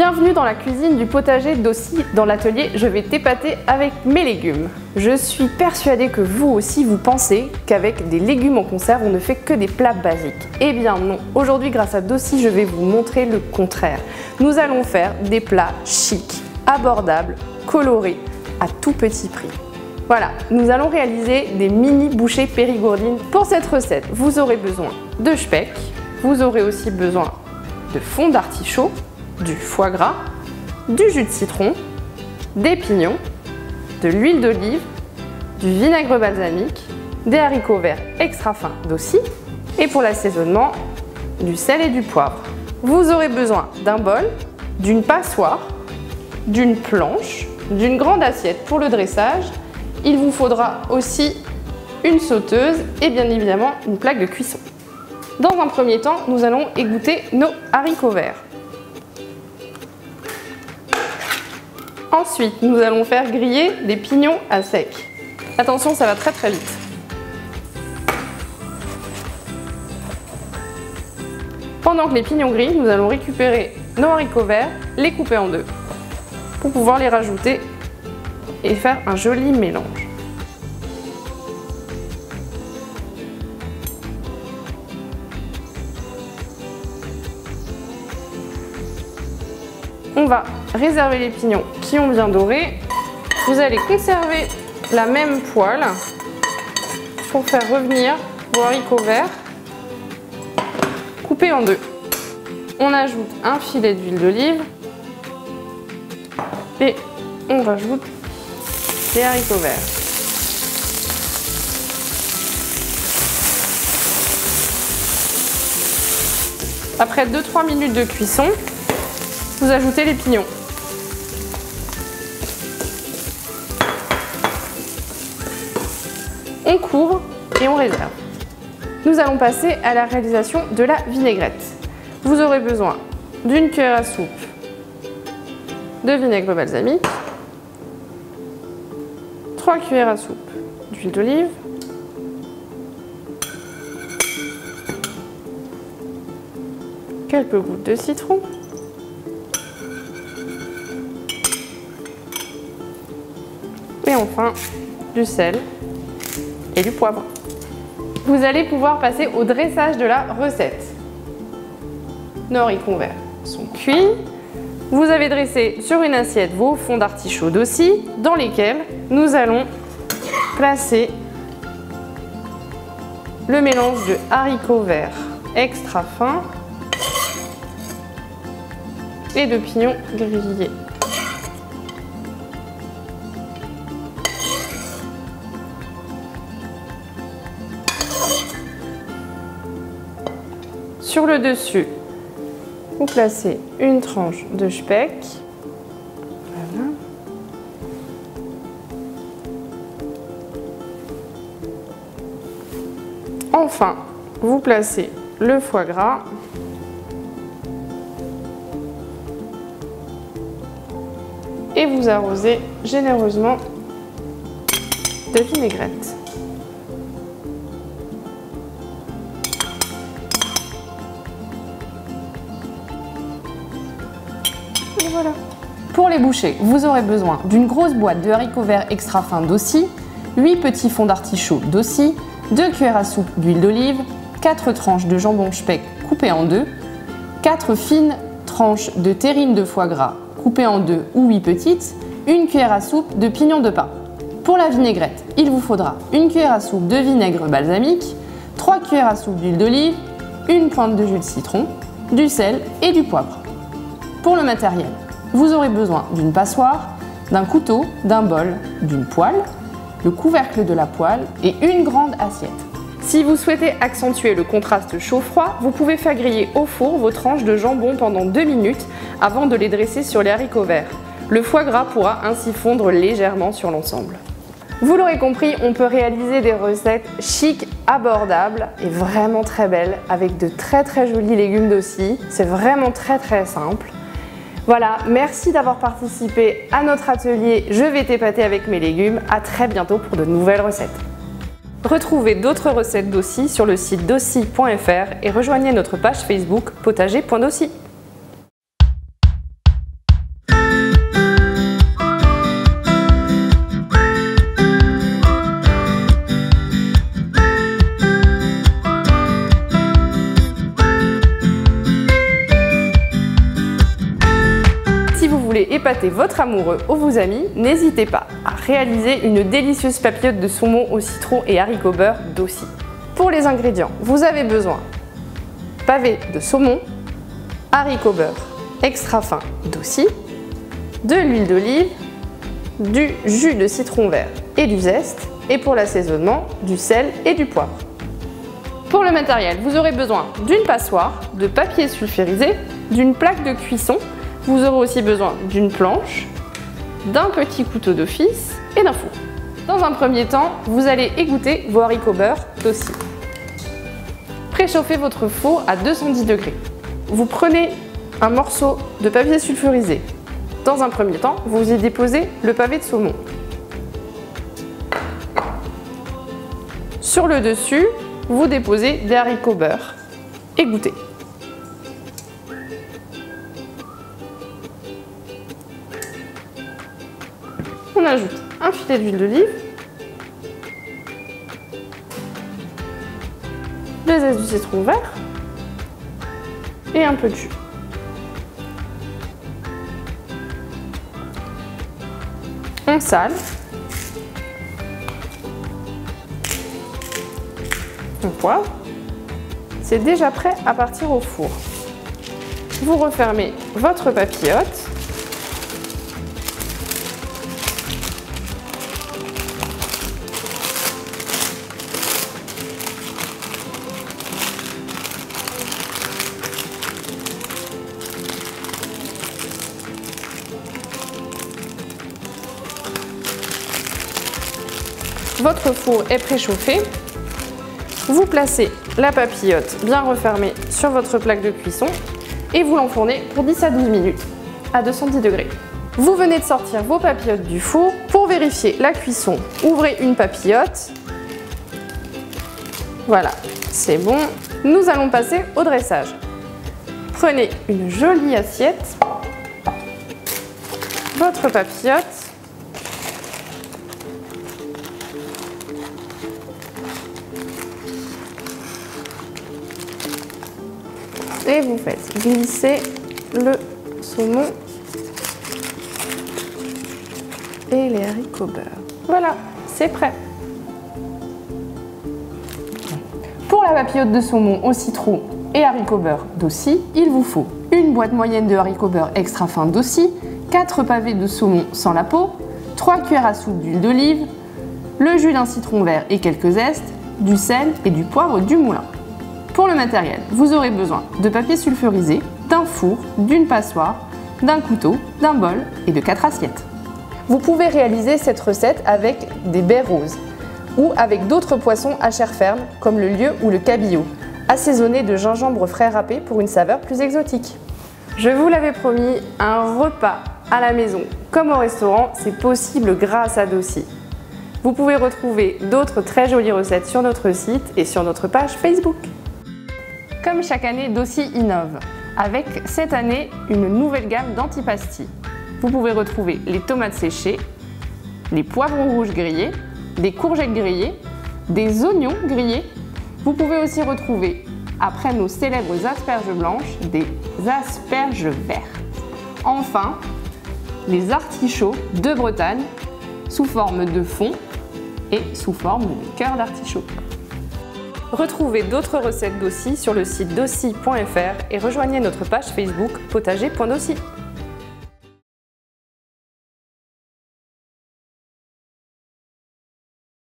Bienvenue dans la cuisine du potager d'Aussi. Dans l'atelier, je vais t'épater avec mes légumes. Je suis persuadée que vous aussi vous pensez qu'avec des légumes en conserve, on ne fait que des plats basiques. Eh bien non, aujourd'hui grâce à Daussi, je vais vous montrer le contraire. Nous allons faire des plats chics, abordables, colorés, à tout petit prix. Voilà, nous allons réaliser des mini bouchées périgourdines. Pour cette recette, vous aurez besoin de speck, vous aurez aussi besoin de fond d'artichaut, du foie gras, du jus de citron, des pignons, de l'huile d'olive, du vinaigre balsamique, des haricots verts extra fins d'Aussi et pour l'assaisonnement, du sel et du poivre. Vous aurez besoin d'un bol, d'une passoire, d'une planche, d'une grande assiette pour le dressage. Il vous faudra aussi une sauteuse et bien évidemment une plaque de cuisson. Dans un premier temps, nous allons égoutter nos haricots verts. Ensuite, nous allons faire griller des pignons à sec. Attention, ça va très très vite. Pendant que les pignons grillent, nous allons récupérer nos haricots verts, les couper en deux pour pouvoir les rajouter et faire un joli mélange. On va réserver les pignons qui ont bien doré. Vous allez conserver la même poêle pour faire revenir vos haricots verts coupés en deux. On ajoute un filet d'huile d'olive et on rajoute les haricots verts. Après 2-3 minutes de cuisson, vous ajoutez les pignons. On couvre et on réserve. Nous allons passer à la réalisation de la vinaigrette. Vous aurez besoin d'une cuillère à soupe de vinaigre balsamique, 3 cuillères à soupe d'huile d'olive, quelques gouttes de citron, et enfin du sel et du poivre. Vous allez pouvoir passer au dressage de la recette. Nos haricots verts sont cuits. Vous avez dressé sur une assiette vos fonds d'artichaut d'Aussi dans lesquels nous allons placer le mélange de haricots verts extra fins et de pignons grillés. Sur le dessus, vous placez une tranche de speck. Voilà. Enfin, vous placez le foie gras. Et vous arrosez généreusement de vinaigrette. Et voilà. Pour les bouchées, vous aurez besoin d'une grosse boîte de haricots verts extra fins d'Aussi, 8 petits fonds d'artichaut d'Aussi, 2 cuillères à soupe d'huile d'olive, 4 tranches de jambon speck coupées en deux, 4 fines tranches de terrine de foie gras coupées en deux ou 8 petites, une cuillère à soupe de pignons de pain. Pour la vinaigrette, il vous faudra une cuillère à soupe de vinaigre balsamique, 3 cuillères à soupe d'huile d'olive, une pointe de jus de citron, du sel et du poivre. Pour le matériel, vous aurez besoin d'une passoire, d'un couteau, d'un bol, d'une poêle, le couvercle de la poêle et une grande assiette. Si vous souhaitez accentuer le contraste chaud-froid, vous pouvez faire griller au four vos tranches de jambon pendant 2 minutes avant de les dresser sur les haricots verts. Le foie gras pourra ainsi fondre légèrement sur l'ensemble. Vous l'aurez compris, on peut réaliser des recettes chic, abordables et vraiment très belles avec de très jolis légumes d'Aussi. C'est vraiment très simple. Voilà, merci d'avoir participé à notre atelier Je vais t'épater avec mes légumes. À très bientôt pour de nouvelles recettes. Retrouvez d'autres recettes d'Aussi sur le site daussi.fr et rejoignez notre page Facebook potager.daussi. voulez épater votre amoureux ou vos amis, n'hésitez pas à réaliser une délicieuse papillote de saumon au citron et haricots beurre d'Aussi. Pour les ingrédients, vous avez besoin pavé de saumon, haricots beurre extra fin d'Aussi, de l'huile d'olive, du jus de citron vert et du zeste, et pour l'assaisonnement, du sel et du poivre. Pour le matériel, vous aurez besoin d'une passoire, de papier sulfurisé, d'une plaque de cuisson. Vous aurez aussi besoin d'une planche, d'un petit couteau d'office et d'un four. Dans un premier temps, vous allez égoutter vos haricots beurre d'Aussi. Préchauffez votre four à 210 degrés. Vous prenez un morceau de papier sulfurisé. Dans un premier temps, vous y déposez le pavé de saumon. Sur le dessus, vous déposez des haricots beurre égouttés. On ajoute un filet d'huile d'olive, le zeste du citron vert et un peu de jus. On sale. On poivre. C'est déjà prêt à partir au four. Vous refermez votre papillote. Votre four est préchauffé. Vous placez la papillote bien refermée sur votre plaque de cuisson et vous l'enfournez pour 10 à 12 minutes à 210 degrés. Vous venez de sortir vos papillotes du four. Pour vérifier la cuisson, ouvrez une papillote. Voilà, c'est bon. Nous allons passer au dressage. Prenez une jolie assiette, votre papillote, et vous faites glisser le saumon et les haricots beurre. Voilà, c'est prêt. Pour la papillote de saumon au citron et haricots beurre d'Aussi, il vous faut une boîte moyenne de haricots beurre extra fin d'Aussi, 4 pavés de saumon sans la peau, 3 cuillères à soupe d'huile d'olive, le jus d'un citron vert et quelques zestes, du sel et du poivre du moulin. Pour le matériel, vous aurez besoin de papier sulfurisé, d'un four, d'une passoire, d'un couteau, d'un bol et de 4 assiettes. Vous pouvez réaliser cette recette avec des baies roses ou avec d'autres poissons à chair ferme comme le lieu ou le cabillaud, assaisonnés de gingembre frais râpé pour une saveur plus exotique. Je vous l'avais promis, un repas à la maison comme au restaurant, c'est possible grâce à d'Aussi. Vous pouvez retrouver d'autres très jolies recettes sur notre site et sur notre page Facebook. Comme chaque année, d'Aussi innove, avec cette année une nouvelle gamme d'antipasti. Vous pouvez retrouver les tomates séchées, les poivrons rouges grillés, des courgettes grillées, des oignons grillés. Vous pouvez aussi retrouver, après nos célèbres asperges blanches, des asperges vertes. Enfin, les artichauts de Bretagne, sous forme de fond et sous forme de cœur d'artichaut. Retrouvez d'autres recettes d'Aussi sur le site daussi.fr et rejoignez notre page Facebook potager.daussi.